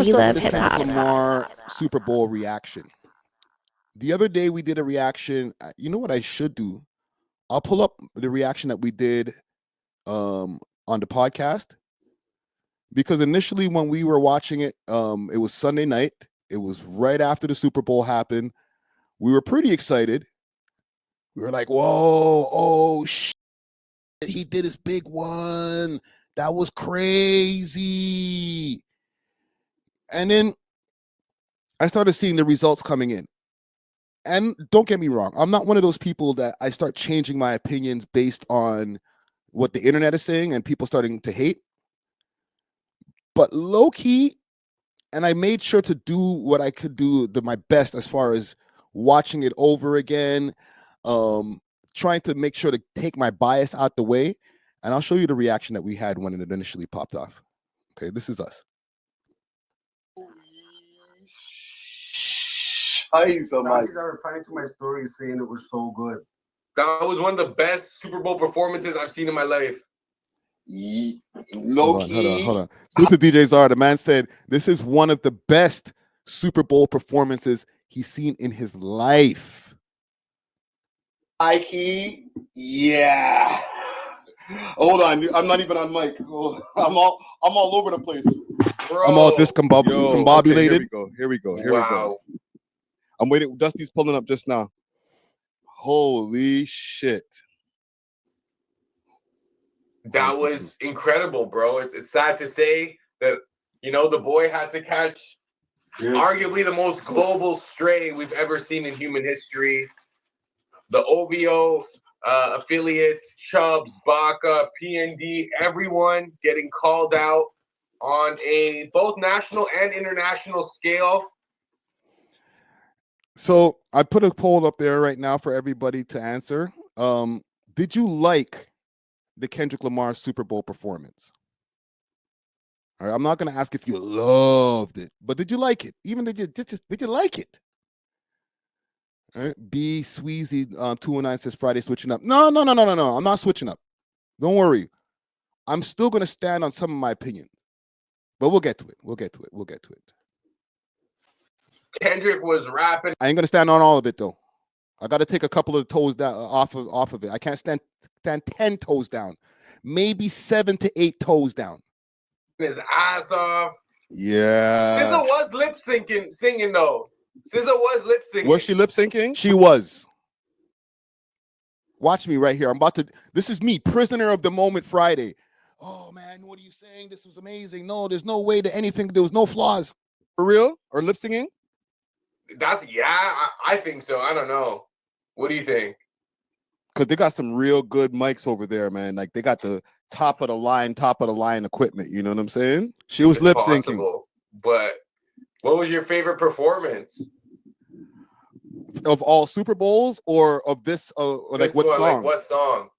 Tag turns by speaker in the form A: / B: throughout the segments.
A: We
B: start
A: Love
B: with this
A: Hip Hop.
B: Kendrick Lamar Super Bowl reaction. The other day we did a reaction. You know what I should do? I'll pull up the reaction that we did on the podcast, because initially when we were watching it, it was Sunday night. It was right after the Super Bowl happened. We were pretty excited. We were like, whoa, oh shit, he did his big one. That was crazy. And then I started seeing the results coming in. And don't get me wrong, I'm not one of those people that I start changing my opinions based on what the internet is saying and people starting to hate. But low key, and I made sure to do what I could do my best as far as watching it over again, trying to make sure to take my bias out the way. And I'll show you the reaction that we had when it initially popped off. Okay, this is us.
C: Guys are replying to my story saying it was so good.
D: That was one of the best Super Bowl performances I've seen in my life.
C: Hold
B: on. This is DJ Czar. The man said this is one of the best Super Bowl performances he's seen in his life.
C: Ike, yeah. Hold on, I'm not even on mic. I'm all over the place.
D: Bro.
B: I'm all discombobulated.
C: Okay, here we go. I'm waiting. Dusty's pulling up just now. Holy shit.
D: That was incredible, bro. It's sad to say that, the boy had to catch arguably the most global stray we've ever seen in human history. The OVO affiliates, Chubbs, Baca, PND, everyone getting called out on a both national and international scale.
B: So I put a poll up there right now for everybody to answer. Did you like the Kendrick Lamar Super Bowl performance? All right, I'm not going to ask if you loved it, but did you like it? Even did you like it? All right, B Sweezy 209 says Friday switching up. No. I'm not switching up. Don't worry. I'm still going to stand on some of my opinions, but we'll get to it.
D: Kendrick was rapping.
B: I ain't going to stand on all of it though. I got to take a couple of toes down off of it. I can't stand 10 toes down. Maybe 7 to 8 toes down.
D: His ass off.
B: Yeah.
D: SZA was lip singing though. SZA was lip syncing.
B: Was she lip syncing? She was. Watch me right here. This is me, prisoner of the moment Friday. Oh man, what are you saying? This was amazing. No, there's no way to anything. There was no flaws. For real? Or lip singing?
D: I think so. I don't know. What do you think?
B: Because they got some real good mics over there, man. Like they got the top of the line equipment. You know what I'm saying? She was lip syncing.
D: But what was your favorite performance
B: of all Super Bowls, or of this? What song?
D: Like what song?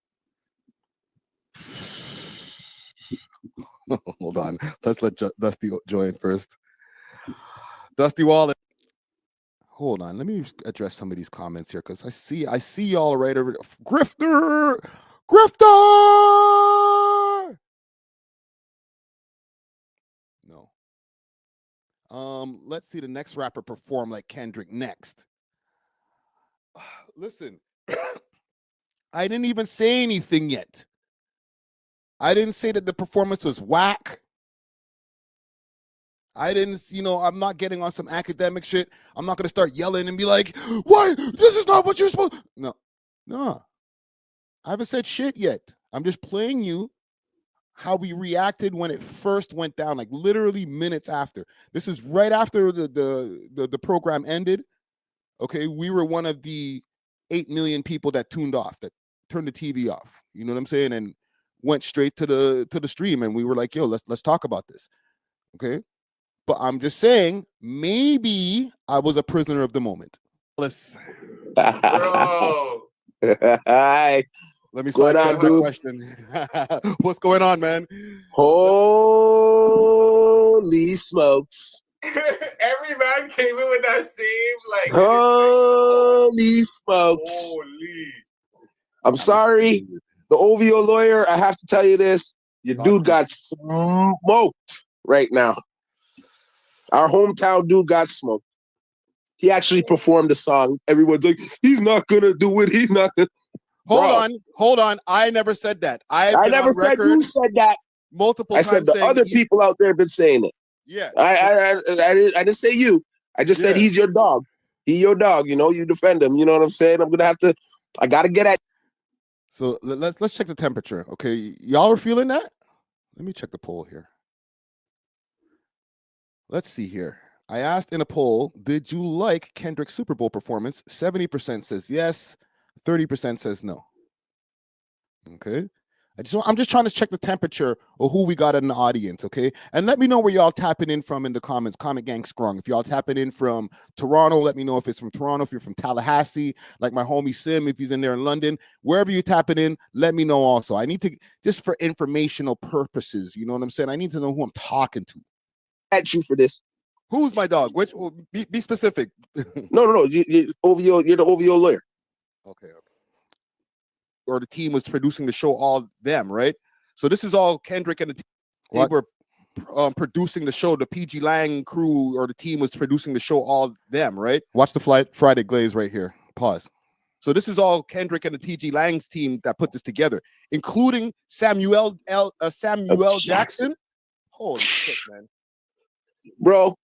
B: Hold on. Let's let Dusty join first. Dusty Wallet. Hold on. Let me address some of these comments here because I see y'all right over there. Grifter. No. Let's see the next rapper perform like Kendrick next. Listen, I didn't even say anything yet. I didn't say that the performance was whack. I didn't, I'm not getting on some academic shit. I'm not going to start yelling and be like, why? This is not what you're supposed to. No. I haven't said shit yet. I'm just playing you how we reacted when it first went down, like literally minutes after. This is right after the program ended. Okay, we were one of the 8 million people that turned the TV off. You know what I'm saying? And went straight to the stream, and we were like, yo, let's talk about this. Okay? But I'm just saying, maybe I was a prisoner of the moment.
D: Bro.
E: Hi.
B: Let me slide on the question. What's going on, man?
E: Holy smokes.
D: Every man came in with that same,
E: holy smokes.
D: Holy.
E: I'm sorry. The OVO lawyer, I have to tell you this. Your dude got smoked right now. Our hometown dude got smoked. He actually performed the song. Everyone's like, he's not gonna do it. He's not gonna.
B: Hold on. I never said that. I've
E: I
B: been
E: never
B: on
E: said
B: record
E: you said that.
B: multiple
E: I said
B: times
E: the
B: saying
E: other people out there have been saying it.
B: yeah.
E: I didn't say you. I just said he's your dog. He your dog. You know, you defend him. You know what I'm saying? I gotta get at.
B: So let's check the temperature. Okay, y'all are feeling that? Let me check the poll here. Let's see here. I asked in a poll, did you like Kendrick's Super Bowl performance? 70% says yes, 30% says no. Okay. I'm just trying to check the temperature of who we got in the audience, okay? And let me know where y'all tapping in from in the comments. Comment gang strong. If y'all tapping in from Toronto, let me know if it's from Toronto. If you're from Tallahassee, like my homie Sim, if he's in there in London, wherever you're tapping in, let me know also. I need to, just for informational purposes, you know what I'm saying? I need to know who I'm talking to.
E: At you for this.
B: Who's my dog? Which? Be specific.
E: No. You're the OVO lawyer.
B: Okay. Or the team was producing the show, all them, right? So this is all Kendrick and the team. They were producing the show. The PG Lang crew or the team was producing the show, all them, right? Watch the Friday Glaze right here. Pause. So this is all Kendrick and the PG Lang's team that put this together, including Samuel Jackson. Holy shit, man.
E: Bro,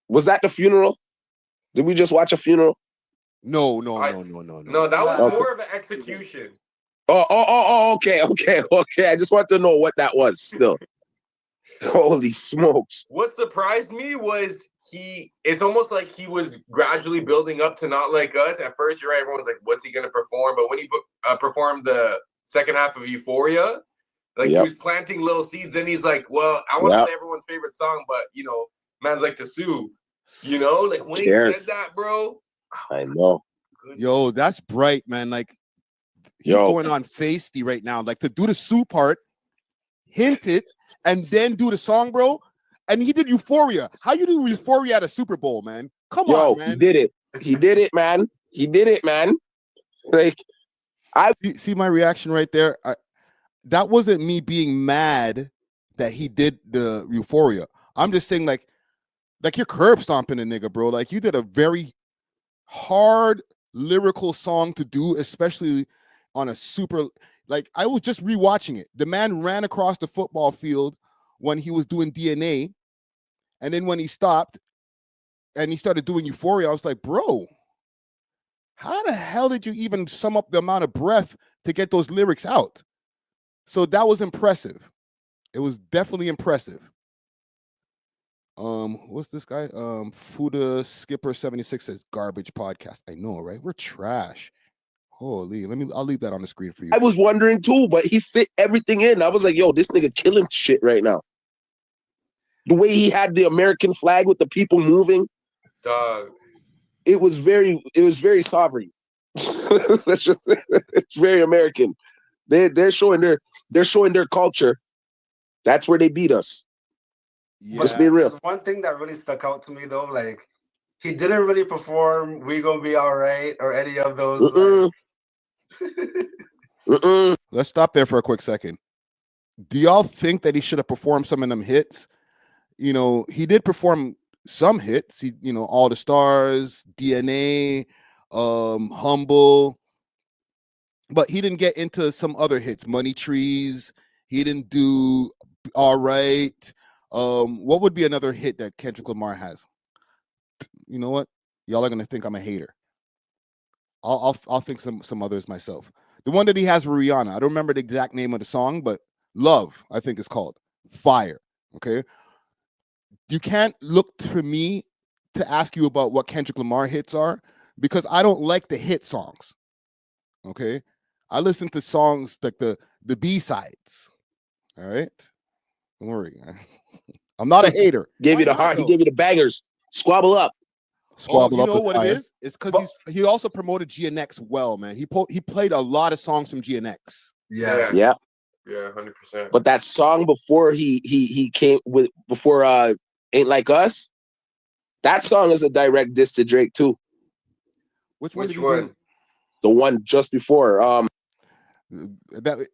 E: was that the funeral? Did we just watch a funeral?
B: No.
D: No, that was more of an execution.
E: Okay. I just want to know what that was still. Holy smokes.
D: What surprised me was it's almost like he was gradually building up to Not Like Us. At first, you're right, everyone's like, what's he going to perform? But when he performed the second half of Euphoria, like he was planting little seeds, and he's like, well, I want to play everyone's favorite song, but, you know, man's like to sue. You know, like when he said that, bro.
E: I know.
B: Yo, that's bright, man. Like, he's going on feisty right now. Like, to do the sue part, hint it, and then do the song, bro. And he did Euphoria. How you do Euphoria at a Super Bowl, man? Come on, man.
E: He did it, man. Like, I
B: see my reaction right there. That wasn't me being mad that he did the Euphoria. I'm just saying, like you're curb stomping a nigga, bro. Like, you did a very hard lyrical song to do, especially on a super, like, I was just rewatching it. The man ran across the football field when he was doing DNA, and then when he stopped and he started doing Euphoria, I was like, bro, how the hell did you even sum up the amount of breath to get those lyrics out? So that was impressive. It was definitely impressive. What's this guy? Fuda Skipper 76 says garbage podcast. I know, right? We're trash. Holy, I'll leave that on the screen for you.
E: I was wondering too, but he fit everything in. I was like, yo, this nigga killing shit right now. The way he had the American flag with the people moving.
D: Dog.
E: It was very sovereign. Let's just say it's very American. They're showing their culture. That's where they beat us.
B: Yeah.
E: Let's be real.
A: There's one thing that really stuck out to me though, like he didn't really perform "We Gonna Be All Right" or any of those.
B: Let's stop there for a quick second. Do y'all think that he should have performed some of them hits? You know, he did perform some hits. He, you know, All the Stars, DNA, Humble, but he didn't get into some other hits. Money Trees. He didn't do All Right. What would be another hit that Kendrick Lamar has? You know what? Y'all are gonna think I'm a hater. I'll think some others myself. The one that he has with Rihanna. I don't remember the exact name of the song, but Love, I think it's called. Fire. Okay. You can't look for me to ask you about what Kendrick Lamar hits are because I don't like the hit songs. Okay. I listen to songs like the B-sides. All right. Don't worry. I'm not a hater.
E: Gave you the heart. He gave you the bangers. Squabble up.
B: Squabble up. You know what it is? It's because he also promoted GNX well, man. He played a lot of songs from GNX.
D: Yeah, 100%.
E: But that song before he came with Ain't Like Us, that song is a direct diss to Drake too.
B: Which one? Do?
E: The one just before.
B: That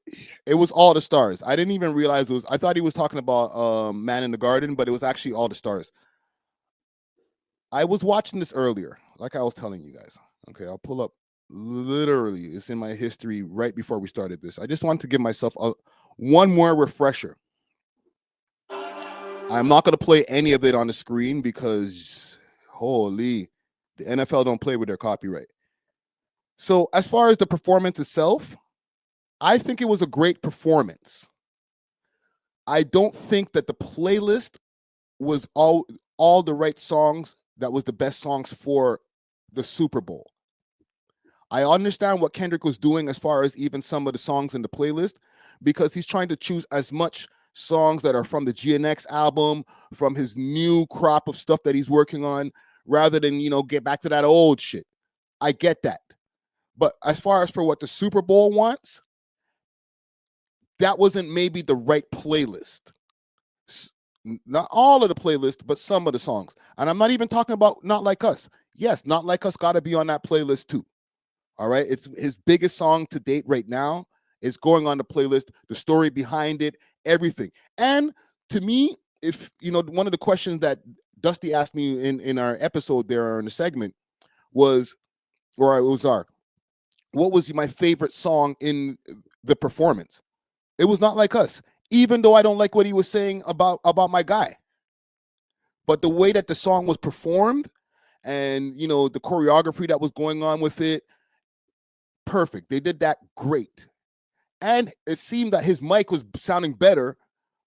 B: it was All the Stars. I didn't even realize it was. I thought he was talking about Man in the Garden, but it was actually All the Stars. I was watching this earlier, like I was telling you guys. Okay, I'll pull up. Literally, it's in my history right before we started this. I just want to give myself one more refresher. I'm not going to play any of it on the screen because, holy, the NFL don't play with their copyright. So as far as the performance itself, I think it was a great performance. I don't think that the playlist was all the right songs that was the best songs for the Super Bowl. I understand what Kendrick was doing as far as even some of the songs in the playlist, because he's trying to choose as much songs that are from the GNX album, from his new crop of stuff that he's working on, rather than, get back to that old shit. I get that. But as far as for what the Super Bowl wants, that wasn't maybe the right playlist. Not all of the playlist, but some of the songs. And I'm not even talking about Not Like Us. Yes, Not Like Us got to be on that playlist too. All right. It's his biggest song to date right now. It's going on the playlist, the story behind it, everything. And to me, if one of the questions that Dusty asked me in our episode there in the segment was, what was my favorite song in the performance? It was Not Like Us, even though I don't like what he was saying about my guy. But the way that the song was performed and, the choreography that was going on with it, perfect. They did that great. And it seemed that his mic was sounding better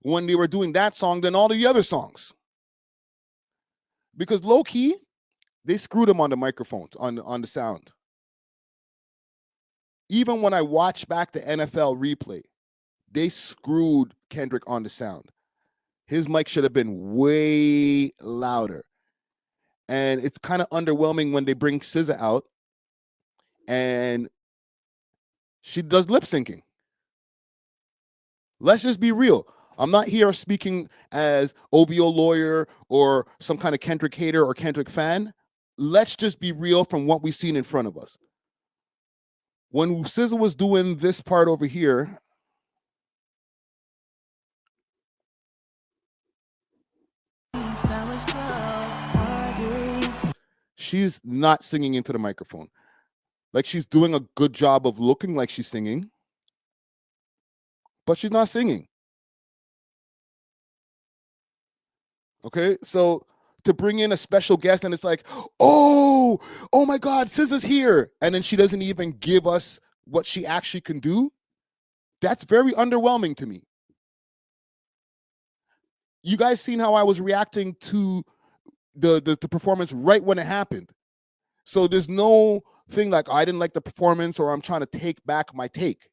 B: when they were doing that song than all the other songs. Because low-key, they screwed him on the microphones, on the sound. Even when I watch back the NFL replay, they screwed Kendrick on the sound. His mic should have been way louder. And it's kind of underwhelming when they bring SZA out and she does lip syncing. Let's just be real. I'm not here speaking as OVO lawyer or some kind of Kendrick hater or Kendrick fan. Let's just be real from what we've seen in front of us. When SZA was doing this part over here, she's not singing into the microphone. Like, she's doing a good job of looking like she's singing, but she's not singing. Okay, so to bring in a special guest and it's like, oh my God, SZA's here. And then she doesn't even give us what she actually can do. That's very underwhelming to me. You guys seen how I was reacting to the performance right when it happened. So there's no thing like, I didn't like the performance or I'm trying to take back my take.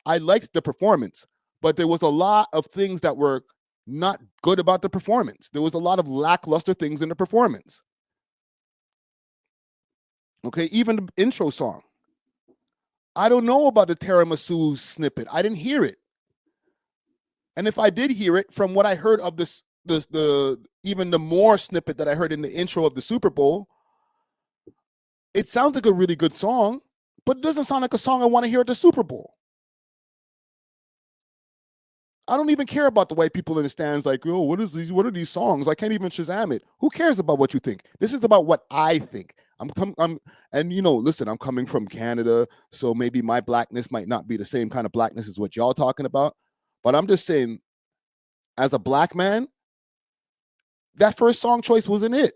B: I liked the performance, but there was a lot of things that were not good about the performance. There was a lot of lackluster things in the performance. Okay, even the intro song. I don't know about the tiramisu snippet. I didn't hear it. And if I did hear it, from what I heard of the even the more snippet that I heard in the intro of the Super Bowl, it sounds like a really good song, but it doesn't sound like a song I want to hear at the Super Bowl. I don't even care about the white people in the stands like, oh, what are these songs? I can't even Shazam it. Who cares about what you think? This is about what I think. Listen, I'm coming from Canada, so maybe my blackness might not be the same kind of blackness as what y'all talking about. But I'm just saying, as a black man, that first song choice wasn't it.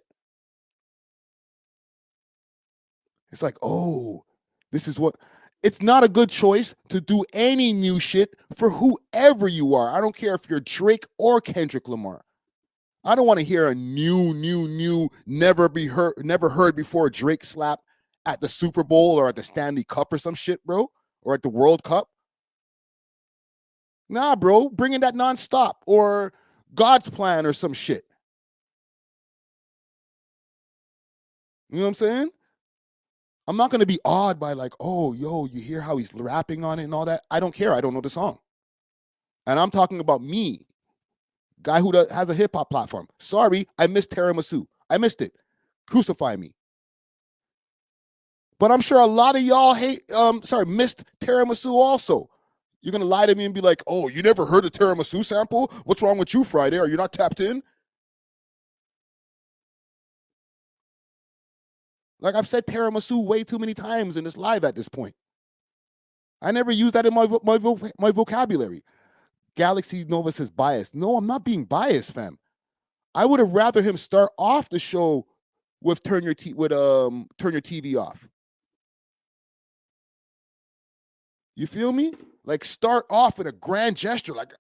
B: It's like, oh, this is what... It's not a good choice to do any new shit for whoever you are. I don't care if you're Drake or Kendrick Lamar. I don't want to hear a new, never heard before Drake slap at the Super Bowl or at the Stanley Cup or some shit, bro, or at the World Cup. Nah, bro, bring in that nonstop or God's Plan or some shit. You know what I'm saying? I'm not going to be awed by like, oh, yo, you hear how he's rapping on it and all that. I don't care. I don't know the song. And I'm talking about me, guy who has a hip hop platform. Sorry, I missed tiramisu. I missed it. Crucify me. But I'm sure a lot of y'all missed tiramisu also. You're going to lie to me and be like, oh, you never heard a tiramisu sample? What's wrong with you, Friday? Are you not tapped in? Like I've said tiramisu way too many times in this live at this point. I never use that in my vocabulary. Galaxy Nova says biased. No, I'm not being biased, fam. I would have rather him start off the show with turn your TV off. You feel me? Like start off in a grand gesture, like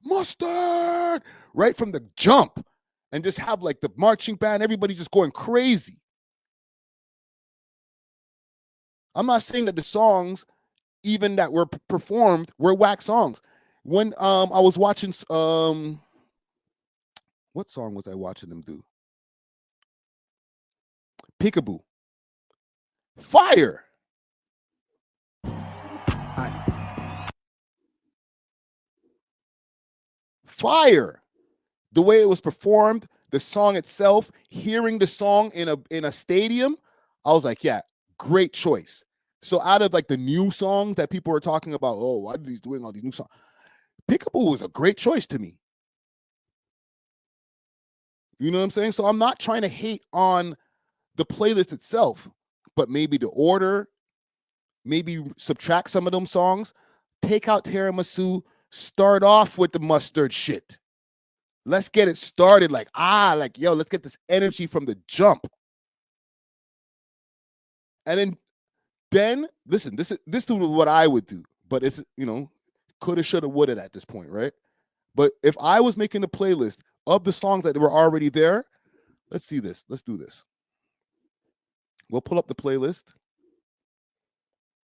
B: mustard, right from the jump, and just have like the marching band, everybody just going crazy. I'm not saying that the songs, even that were performed, were whack songs. When I was watching, what song was I watching them do? Peekaboo. Fire. Fire. The way it was performed, the song itself, hearing the song in a stadium, I was like, yeah, great choice. So out of like the new songs that people were talking about, oh, why are these doing all these new songs? Peekaboo was a great choice to me. You know what I'm saying? So I'm not trying to hate on the playlist itself, but maybe the order, maybe subtract some of them songs, take out tiramisu, start off with the mustard shit. Let's get it started like, yo, let's get this energy from the jump. And then listen, this is what I would do, but it's, coulda, shoulda, woulda at this point, right? But if I was making a playlist of the songs that were already there, let's see this. Let's do this. We'll pull up the playlist,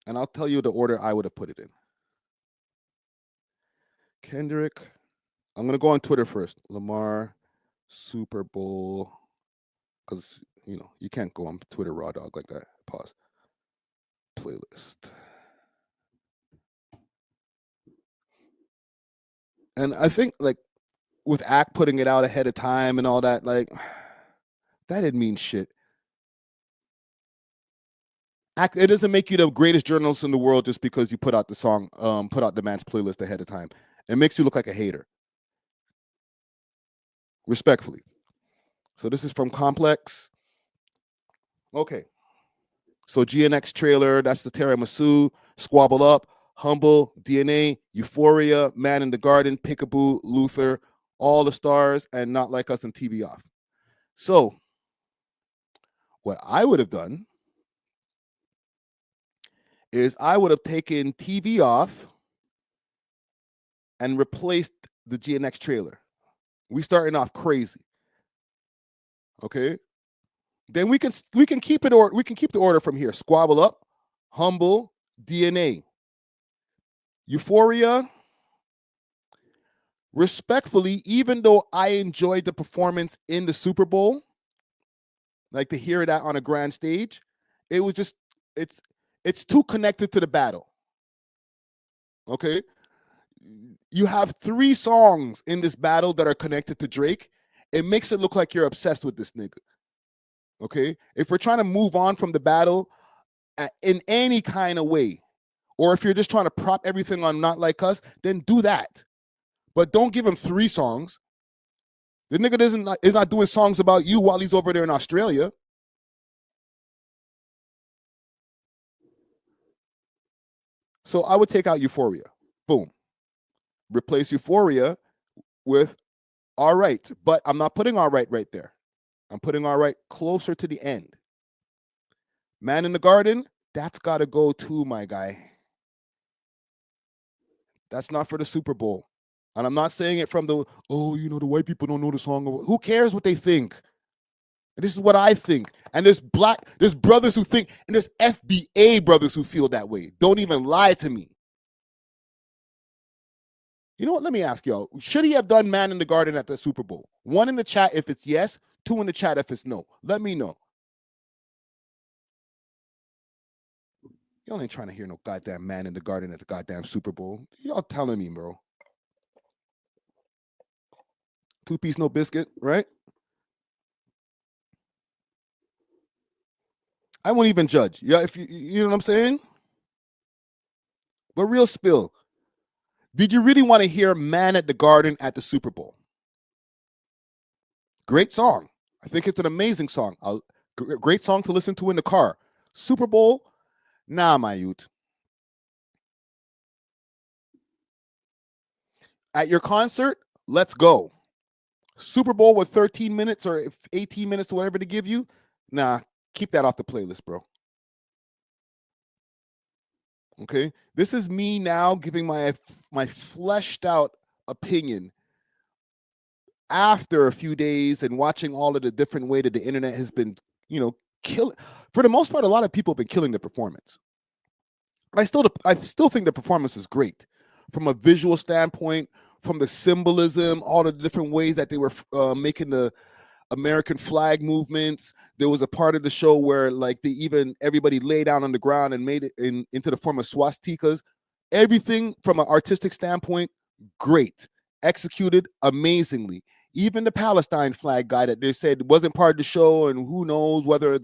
B: and I'll tell you the order I would have put it in. Kendrick. I'm going to go on Twitter first. Lamar, Super Bowl. Because, you can't go on Twitter raw dog like that. Pause. Playlist. And I think, like, with Act putting it out ahead of time and all that, like, that didn't mean shit. Act, it doesn't make you the greatest journalist in the world just because you put out the song, put out the man's playlist ahead of time. It makes you look like a hater. Respectfully. So this is from Complex. Okay. So GNX trailer, that's the tiramisu, Squabble Up, Humble, DNA, Euphoria, Man in the Garden, Peekaboo, Luther, All the Stars, and Not Like Us and TV Off. So what I would have done is I would have taken TV off and replaced the GNX trailer. We starting off crazy. Okay? Then we can keep it, or we can keep the order from here. Squabble Up, Humble, DNA, Euphoria. Respectfully, even though I enjoyed the performance in the Super Bowl, like to hear that on a grand stage, it was just, it's too connected to the battle. Okay? You have 3 songs in this battle that are connected to Drake. It makes it look like you're obsessed with this nigga. Okay? If we're trying to move on from the battle in any kind of way, or if you're just trying to prop everything on Not Like Us, then do that. But don't give him 3 songs. The nigga is not doing songs about you while he's over there in Australia. So I would take out Euphoria. Boom. Replace Euphoria with All Right. But I'm not putting All Right right there. I'm putting All Right closer to the end. Man in the Garden, that's got to go too, my guy. That's not for the Super Bowl. And I'm not saying it from the white people don't know the song. Who cares what they think? And this is what I think. And there's brothers who think, and there's FBA brothers who feel that way. Don't even lie to me. You know what? Let me ask y'all. Should he have done Man in the Garden at the Super Bowl? 1 in the chat if it's yes, 2 in the chat if it's no. Let me know. Y'all ain't trying to hear no goddamn Man in the Garden at the goddamn Super Bowl. Y'all telling me, bro. 2-piece, no biscuit, right? I won't even judge. Yeah, if you know what I'm saying? But real spill. Did you really want to hear Man at the Garden at the Super Bowl? Great song. I think it's an amazing song. Great song to listen to in the car. Super Bowl, nah, my youth. At your concert, let's go. Super Bowl with 13 minutes or 18 minutes or whatever to give you, nah, keep that off the playlist, bro. Okay, this is me now giving my fleshed out opinion after a few days and watching all of the different way that the internet has been, killing. For the most part, a lot of people have been killing the performance. I still think the performance is great from a visual standpoint, from the symbolism, all the different ways that they were making the American flag movements. There was a part of the show where like everybody lay down on the ground and made it into the form of swastikas. Everything from an artistic standpoint, great. Executed amazingly. Even the Palestine flag guy that they said wasn't part of the show, and who knows whether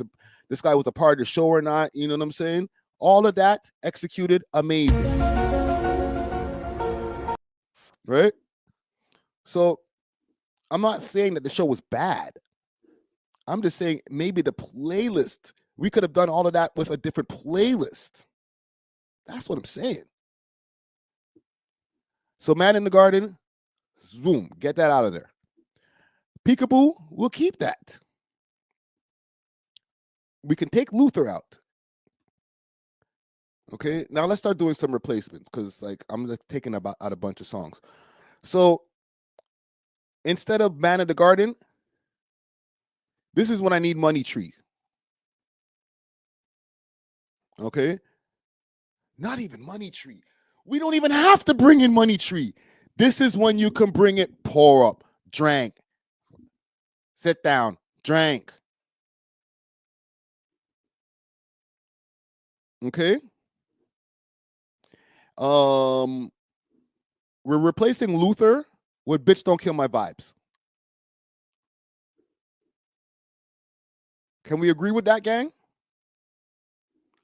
B: this guy was a part of the show or not. You know what I'm saying? All of that executed amazing. Right? So I'm not saying that the show was bad. I'm just saying maybe the playlist, we could have done all of that with a different playlist. That's what I'm saying. So Man in the Garden, zoom, get that out of there. Peekaboo, we'll keep that. We can take Luther out. Okay, now let's start doing some replacements because like I'm like taking out a bunch of songs. So instead of Man in the Garden, this is when I need Money Tree. Okay, not even Money Tree. We don't even have to bring in Money Tree. This is when you can bring it. Pour up, drink, sit down, drink. Okay. We're replacing Luther with Bitch Don't Kill My Vibes. Can we agree with that, gang?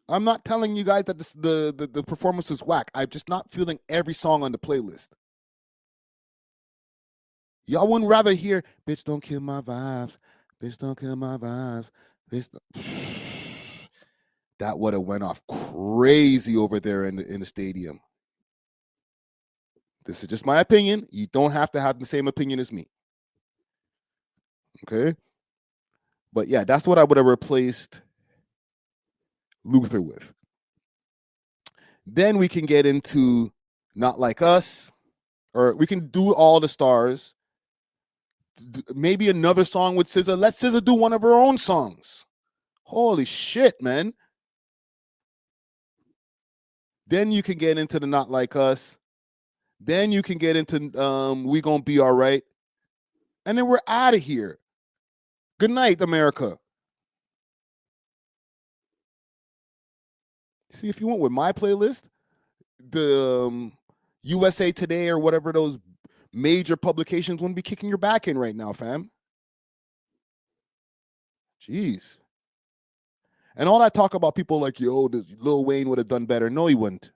B: I'm not telling you guys that the performance is whack. I'm just not feeling every song on the playlist. Y'all wouldn't rather hear Bitch Don't Kill My Vibes, Bitch Don't Kill My Vibes, Bitch don't... That would have went off crazy over there in the stadium. This is just my opinion. You don't have to have the same opinion as me. Okay? But yeah, that's what I would have replaced Luther with. Then we can get into Not Like Us, or we can do All the Stars. Maybe another song with SZA. Let SZA do one of her own songs. Holy shit, man. Then you can get into the Not Like Us. Then you can get into We Gonna Be All Right. And then we're out of here. Good night, America. See, if you went with my playlist, the USA Today or whatever those major publications wouldn't be kicking your back in right now, fam. Jeez. And all that talk about people like, yo, Lil Wayne would have done better. No, he wouldn't.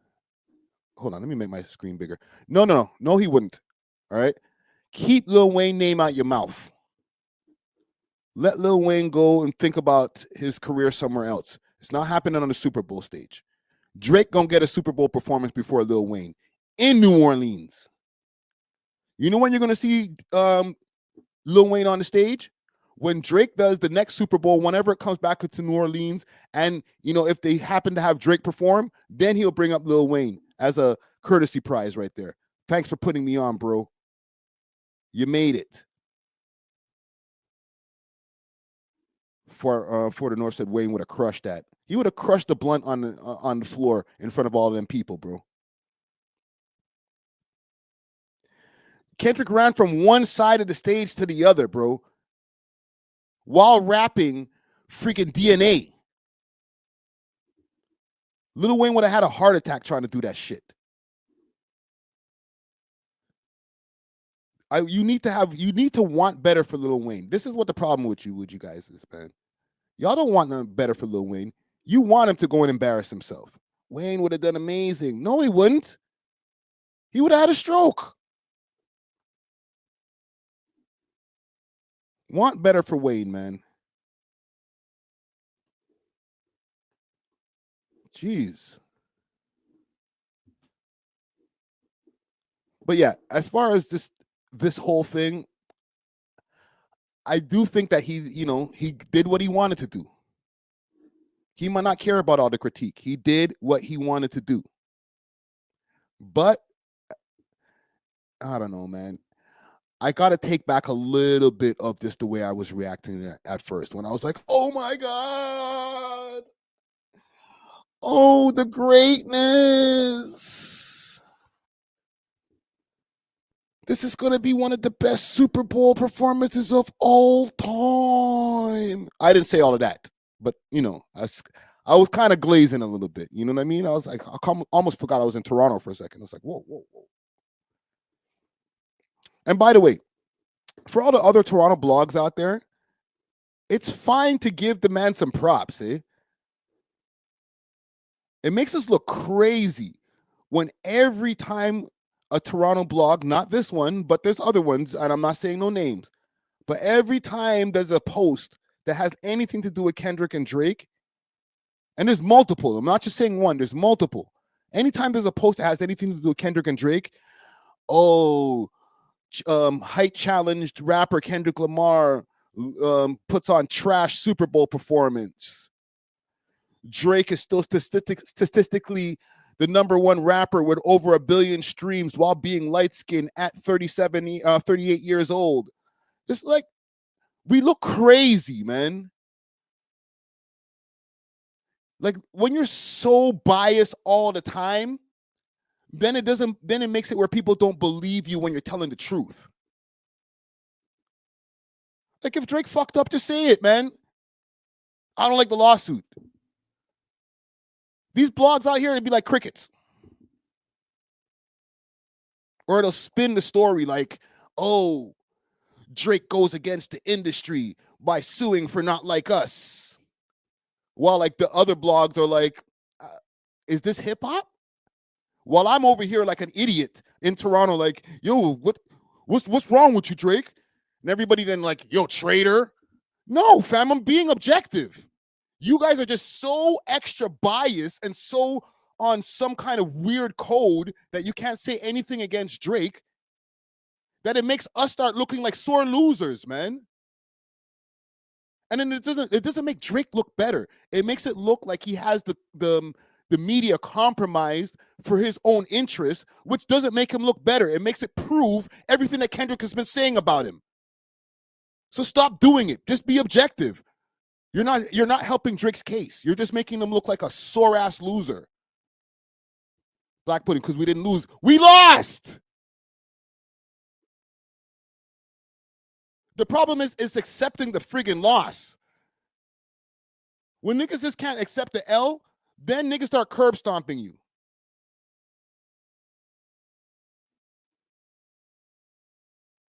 B: Hold on, let me make my screen bigger. No, he wouldn't. All right? Keep Lil Wayne name out your mouth. Let Lil Wayne go and think about his career somewhere else. It's not happening on the Super Bowl stage. Drake gonna get a Super Bowl performance before Lil Wayne in New Orleans. You know when you're gonna see Lil Wayne on the stage? When Drake does the next Super Bowl, whenever it comes back to New Orleans, and if they happen to have Drake perform, then he'll bring up Lil Wayne as a courtesy prize right there. Thanks for putting me on, bro. You made it. For the North said Wayne would have crushed that. He would have crushed the blunt on the floor in front of all of them people, bro. Kendrick ran from one side of the stage to the other, bro, while rapping freaking DNA. Lil Wayne would have had a heart attack trying to do that shit. You need to want better for Lil Wayne. This is what the problem with you guys is, man. Y'all don't want nothing better for Lil Wayne. You want him to go and embarrass himself. Wayne would have done amazing. No, he wouldn't. He would have had a stroke. Want better for Wayne, man. Jeez. But yeah, as far as this whole thing, I do think that he did what he wanted to do. He might not care about all the critique. He did what he wanted to do. But I don't know, man. I got to take back a little bit of just the way I was reacting at first when I was like, oh my God. Oh, the greatness. This is going to be one of the best Super Bowl performances of all time. I didn't say all of that, but, I was kind of glazing a little bit. You know what I mean? I was like, I almost forgot I was in Toronto for a second. I was like, whoa, whoa, whoa. And by the way, for all the other Toronto blogs out there, it's fine to give the man some props, eh? It makes us look crazy when every time a Toronto blog, not this one, but there's other ones, and I'm not saying no names, but every time there's a post that has anything to do with Kendrick and Drake, and there's multiple, I'm not just saying one, there's multiple. Anytime there's a post that has anything to do with Kendrick and Drake, height challenged rapper Kendrick Lamar puts on trash Super Bowl performance. Drake is still statistically the number one rapper with over 1 billion streams while being light-skinned at 38 years old. Just like, we look crazy, man. Like, when you're so biased all the time, then it makes it where people don't believe you when you're telling the truth. Like, if Drake fucked up, just say it, man. I don't like the lawsuit. These blogs out here, it'd be like crickets. Or it'll spin the story like, oh, Drake goes against the industry by suing for Not Like Us. While like the other blogs are like, is this hip hop? While I'm over here like an idiot in Toronto, like, yo, what's wrong with you, Drake? And everybody then like, yo, traitor. No, fam, I'm being objective. You guys are just so extra biased and so on some kind of weird code that you can't say anything against Drake that it makes us start looking like sore losers, man. And then it doesn't make Drake look better. It makes it look like he has the media compromised for his own interests, which doesn't make him look better. It makes it prove everything that Kendrick has been saying about him. So stop doing it. Just be objective. You're not helping Drake's case. You're just making him look like a sore-ass loser. Black Pudding, because we didn't lose. We lost! The problem is accepting the friggin' loss. When niggas just can't accept the L, then niggas start curb stomping you.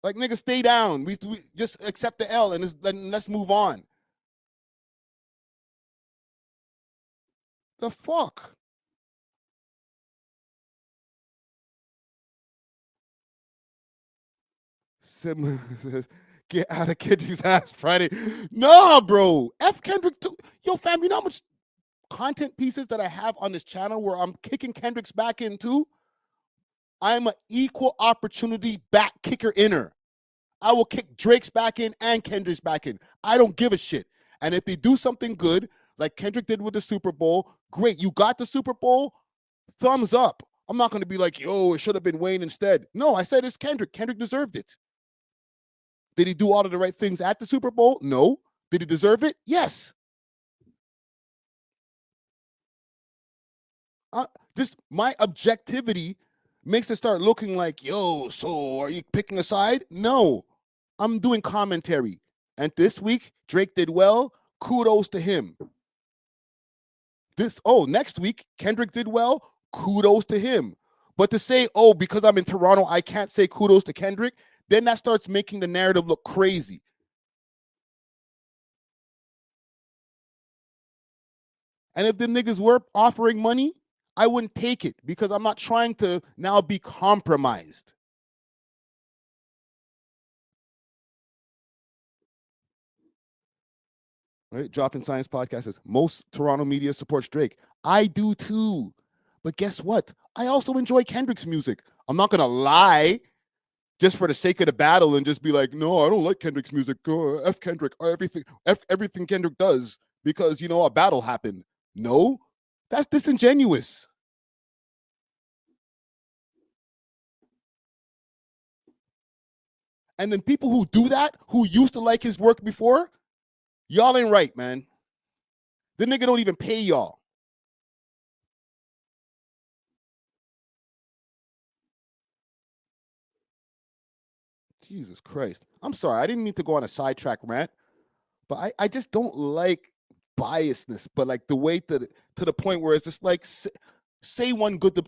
B: Like, niggas, stay down. We just accept the L and let's move on. The fuck? Sim says, get out of Kendrick's ass Friday. Nah, bro. F Kendrick too. Yo, fam, you know how much content pieces that I have on this channel where I'm kicking Kendrick's back in too? I'm an equal opportunity back kicker inner. I will kick Drake's back in and Kendrick's back in. I don't give a shit. And if they do something good, like Kendrick did with the Super Bowl, great. You got the Super Bowl, thumbs up. I'm not going to be like, yo, it should have been Wayne instead. No, I said it's Kendrick. Kendrick deserved it. Did he do all of the right things at the Super Bowl? No. Did he deserve it? Yes. Just my objectivity makes it start looking like, yo, so are you picking a side? No. I'm doing commentary. And this week, Drake did well. Kudos to him. Next week, Kendrick did well. Kudos to him. But to say, oh, because I'm in Toronto, I can't say kudos to Kendrick, then that starts making the narrative look crazy. And if them niggas were offering money, I wouldn't take it because I'm not trying to now be compromised. Right? Drop in Science podcast says most Toronto media supports Drake. I do too. But guess what? I also enjoy Kendrick's music. I'm not gonna lie just for the sake of the battle and just be like, no, I don't like Kendrick's music. F Kendrick, everything Kendrick does because a battle happened. No, that's disingenuous. And then people who do that, who used to like his work before, y'all ain't right, man. The nigga don't even pay y'all. Jesus Christ. I'm sorry. I didn't mean to go on a sidetrack rant, but I just don't like biasness, but like the way to the point where it's just like say one good.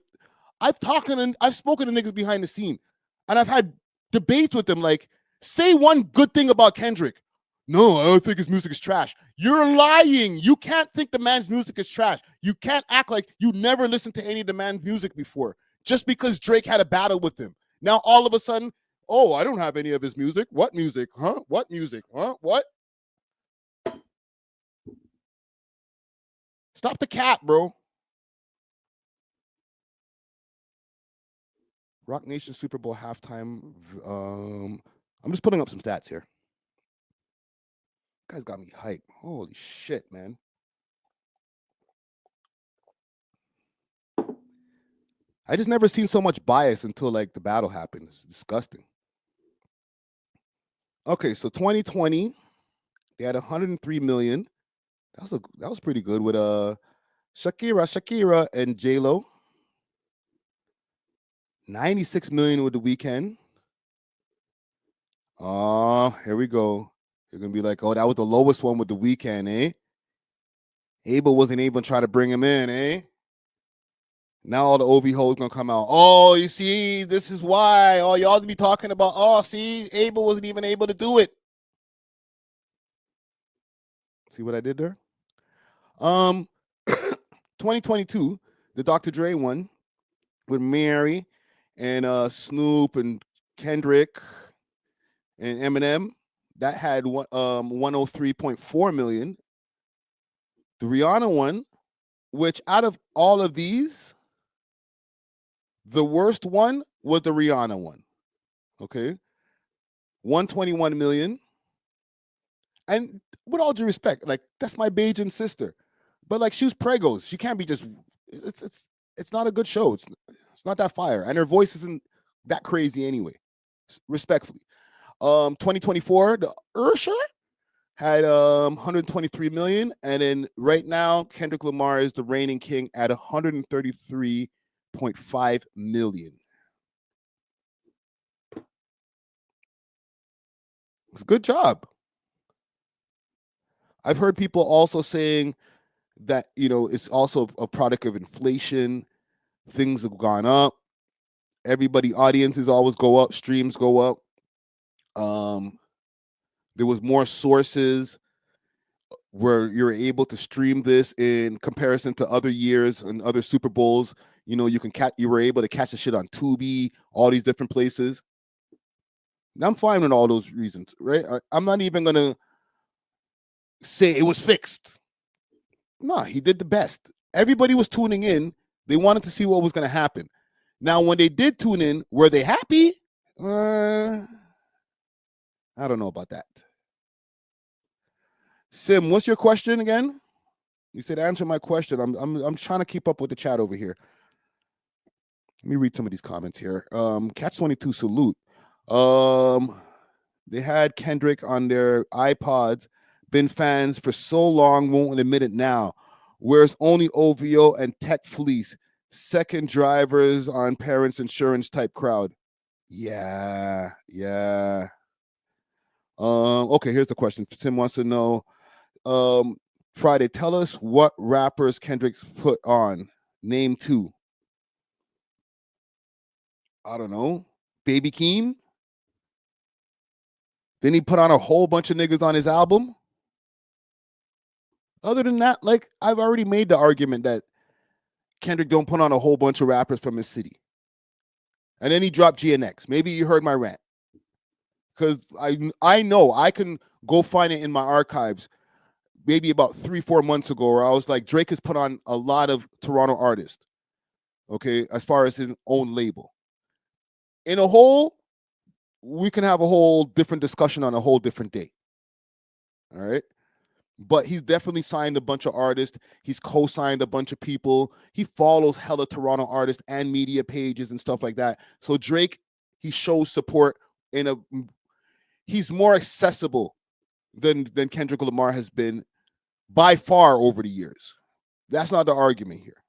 B: I've spoken to niggas behind the scene, and I've had debates with them like, say one good thing about Kendrick. No, I don't think his music is trash. You're lying. You can't think the man's music is trash. You can't act like you never listened to any of the man's music before just because Drake had a battle with him. Now, all of a sudden, oh, I don't have any of his music. What music? Huh? What music? Huh? What? Stop the cap, bro. Rock Nation Super Bowl halftime. I'm just putting up some stats here. Guys got me hyped. Holy shit, man. I just never seen so much bias until like the battle happened. It's disgusting. Okay, so 2020, they had 103 million. That was pretty good with Shakira and J-Lo. 96 million with The Weeknd. Oh, here we go. You're gonna be like, oh, that was the lowest one with The Weeknd, eh? Abel wasn't able to try to bring him in, eh? Now all the OV hoes gonna come out. Oh, you see, this is why. Oh, y'all be talking about, oh, see, Abel wasn't even able to do it. See what I did there? 2022, the Dr. Dre one with Mary and Snoop and Kendrick and Eminem, that had 103.4 million. The Rihanna one, which out of all of these, the worst one was the Rihanna one. Okay. 121 million. And with all due respect, like that's my Bajan sister. But like she was pregos. She can't be just it's not a good show. It's not that fire. And her voice isn't that crazy anyway. Respectfully. 2024, the Ursher had 123 million. And then right now, Kendrick Lamar is the reigning king at 133.5 million. It's a good job. I've heard people also saying that, it's also a product of inflation. Things have gone up. Audiences always go up. Streams go up. There was more sources where you're able to stream this in comparison to other years and other Super Bowls. You were able to catch the shit on Tubi, all these different places. And I'm fine with all those reasons, right? I'm not even gonna say it was fixed. No, he did the best. Everybody was tuning in. They wanted to see what was going to happen. Now, when they did tune in, were they happy? I don't know about that. Sim, what's your question again? You said answer my question. I'm trying to keep up with the chat over here. Let me read some of these comments here. Catch 22 salute. They had Kendrick on their iPods. Been fans for so long, won't admit it now. Whereas only OVO and Tech Fleece, second drivers on parents' insurance type crowd. Yeah. Okay, here's the question. Tim wants to know. Friday, tell us what rappers Kendrick put on. Name 2. I don't know. Baby Keem. Then he put on a whole bunch of niggas on his album. Other than that, like I've already made the argument that Kendrick don't put on a whole bunch of rappers from his city. And then he dropped GNX. Maybe you heard my rant. Because I know I can go find it in my archives. maybe about 3-4 months ago, where I was like, Drake has put on a lot of Toronto artists, okay, as far as his own label. In a whole, we can have a whole different discussion on a whole different day. All right. But he's definitely signed a bunch of artists. He's co-signed a bunch of people. He follows hella Toronto artists and media pages and stuff like that. So Drake, he shows support he's more accessible than Kendrick Lamar has been by far over the years. That's not the argument here.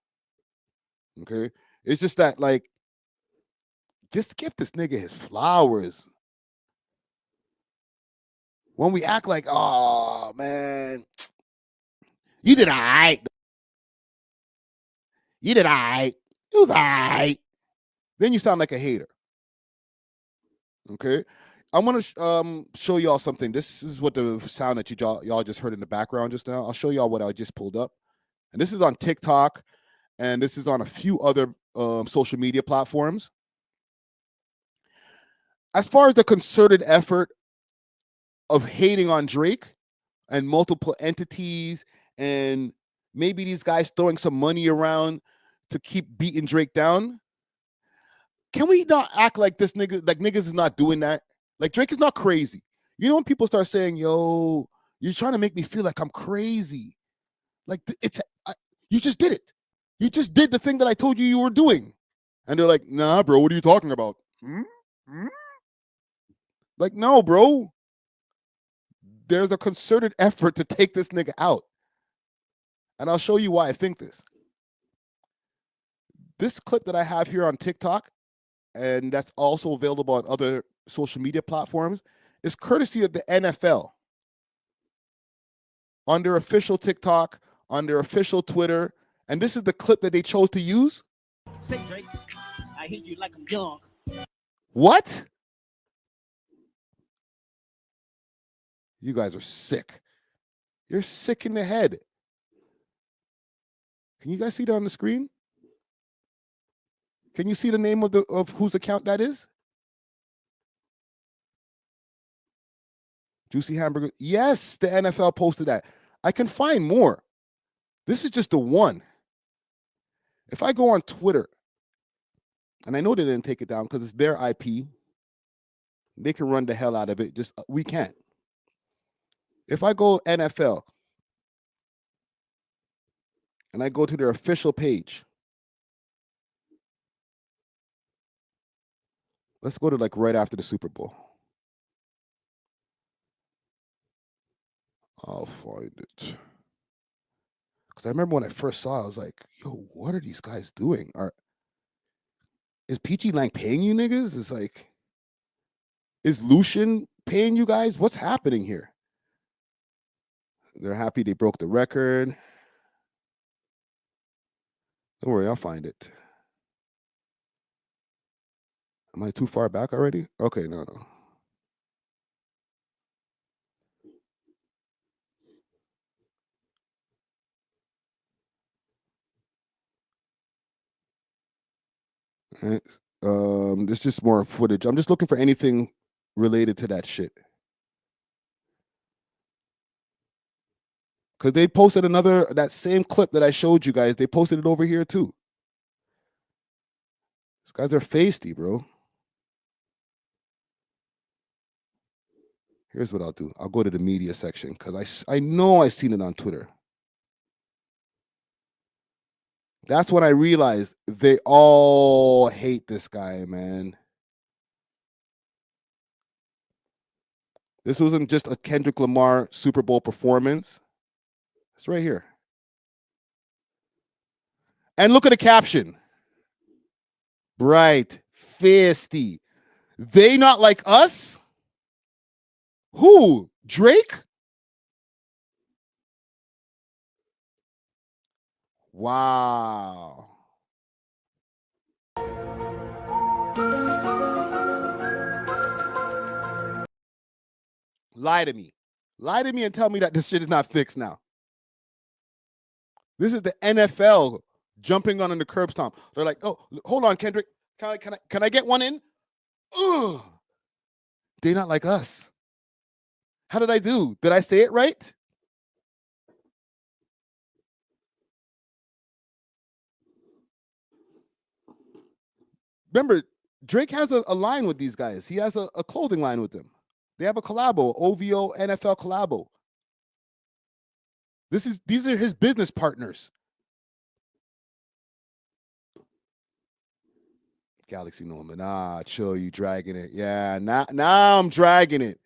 B: Okay. It's just that, like, just give this nigga his flowers. When we act like, oh man, you did all right. You did all right. It was all right. Then you sound like a hater. Okay. I'm going to show y'all something. This is what the sound that y'all just heard in the background just now. I'll show y'all what I just pulled up. And this is on TikTok. And this is on a few other social media platforms. As far as the concerted effort of hating on Drake and multiple entities, and maybe these guys throwing some money around to keep beating Drake down, can we not act like this nigga, like niggas is not doing that? Like, Drake is not crazy. You know when people start saying, yo, you're trying to make me feel like I'm crazy. Like, you just did it. You just did the thing that I told you were doing. And they're like, nah, bro, what are you talking about? Like, no, bro. There's a concerted effort to take this nigga out. And I'll show you why I think this. This clip that I have here on TikTok, and that's also available on other social media platforms, is courtesy of the NFL. On their official TikTok, on their official Twitter, and this is the clip that they chose to use.
F: Say, Drake, I hate you like I'm young.
B: What? You guys are sick. You're sick in the head. Can you guys see that on the screen? Can you see the name of whose account that is? Juicy Hamburger. Yes, the NFL posted that. I can find more. This is just the one. If I go on Twitter, and I know they didn't take it down because it's their IP, they can run the hell out of it. Just we can't. If I go NFL and I go to their official page, let's go to like right after the Super Bowl. I'll find it. Because I remember when I first saw it, I was like, yo, what are these guys doing? Is Peachy Lang paying you niggas? It's like, is Lucian paying you guys? What's happening here? They're happy they broke the record. Don't worry, I'll find it. Am I too far back already? Okay, no. All right. There's just more footage. I'm just looking for anything related to that shit. Because they posted that same clip that I showed you guys. They posted it over here too. These guys are feisty, bro. Here's what I'll do. I'll go to the media section because I know I seen it on Twitter. That's when I realized they all hate this guy, man. This wasn't just a Kendrick Lamar Super Bowl performance. It's right here. And look at the caption. Bright, feisty. They not like us? Who? Drake? Wow. Lie to me. Lie to me and tell me that this shit is not fixed now. This is the NFL jumping on the curb stomp. They're like, oh, hold on, Kendrick. Can I get one in? Ugh. They not like us. How did I do? Did I say it right? remember, Drake has a line with these guys. He has a clothing line with them. They have a collabo, OVO NFL collabo. These are his business partners. Galaxy Norman. Chill, you dragging it. Yeah, now I'm dragging it.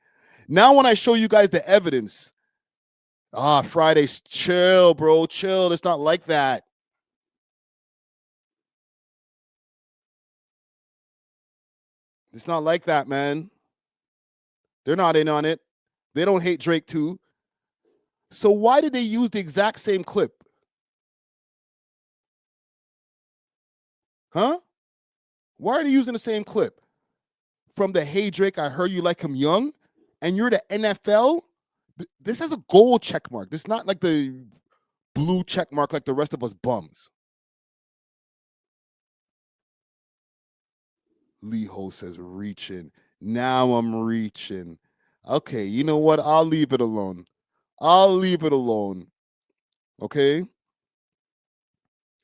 B: Now when I show you guys the evidence, Fridays, chill, bro, chill. It's not like that. It's not like that, man. They're not in on it. They don't hate Drake too. So why did they use the exact same clip? Huh? Why are they using the same clip? From the Hey Drake, I heard you like him young, and you're the NFL? This has a gold check mark. This is not like the blue check mark like the rest of us bums. Lee Ho says reaching. Now I'm reaching. Okay, you know what? I'll leave it alone. Okay?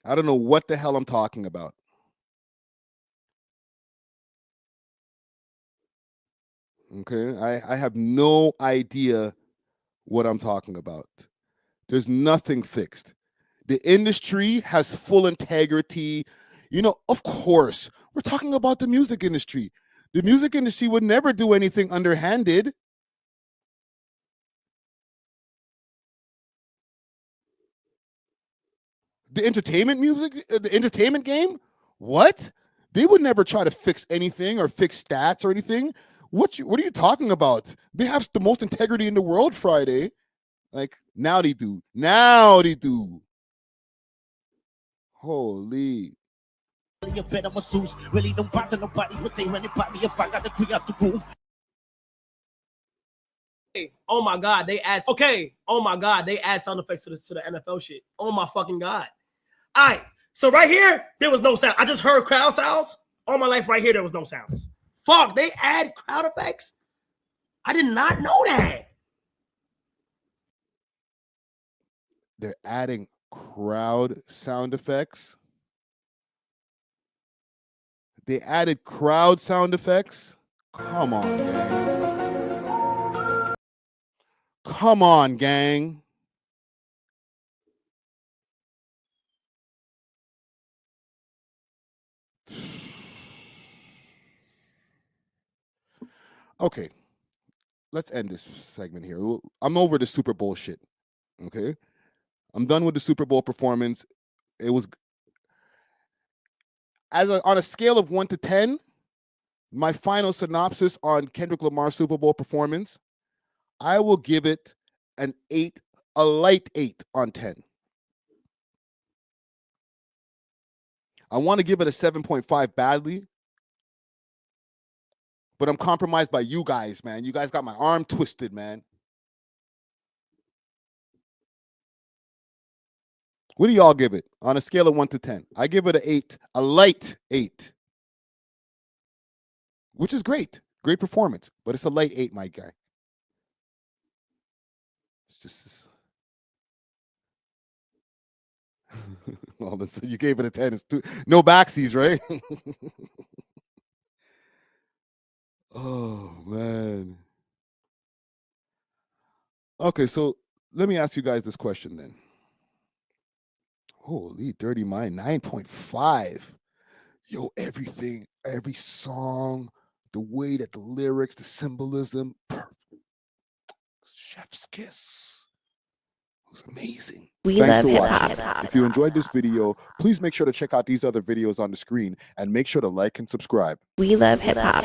B: I don't know what the hell I'm talking about. Okay? I have no idea what I'm talking about. There's nothing fixed. The industry has full integrity. You know, of course, we're talking about the music industry. The music industry would never do anything underhanded. The entertainment game? What? They would never try to fix anything or fix stats or anything. What are you talking about? They have the most integrity in the world, Friday. Like, now they do. Holy.
F: You bet I'm a Zeus. Really don't bother nobody, but they running by me if I got to clear out the room.
G: Oh my God, they add. Okay, oh my God, they add sound effects to the NFL shit. Oh my fucking God. All right, so right here, there was no sound. I just heard crowd sounds. All my life right here, there was no sounds. Fuck, they add crowd effects? I did not know that.
B: They're adding crowd sound effects. They added crowd sound effects. Come on, gang. Come on, gang. Okay, let's end this segment here. I'm over the Super Bowl shit. Okay, I'm done with the Super Bowl performance. It was on a scale of 1 to 10. My final synopsis on Kendrick Lamar's Super Bowl performance, I will give it an 8, a light 8 on 10. I want to give it a 7.5 badly, but I'm compromised by you guys, man. You guys got my arm twisted, man. What do y'all give it on a scale of 1 to 10? I give it an 8, a light 8, which is great. Great performance, but it's a light 8, my guy. It's just all of a sudden you gave it a 10. It's no backsies, right? Oh, man. Okay, so let me ask you guys this question then. Holy, Dirty Mind, 9.5. Yo, everything, every song, the way that the lyrics, the symbolism, perfect. Chef's kiss. It was amazing. Thanks for watching. If you enjoyed this video, please make sure to check out these other videos on the screen and make sure to like and subscribe.
H: We love hip hop.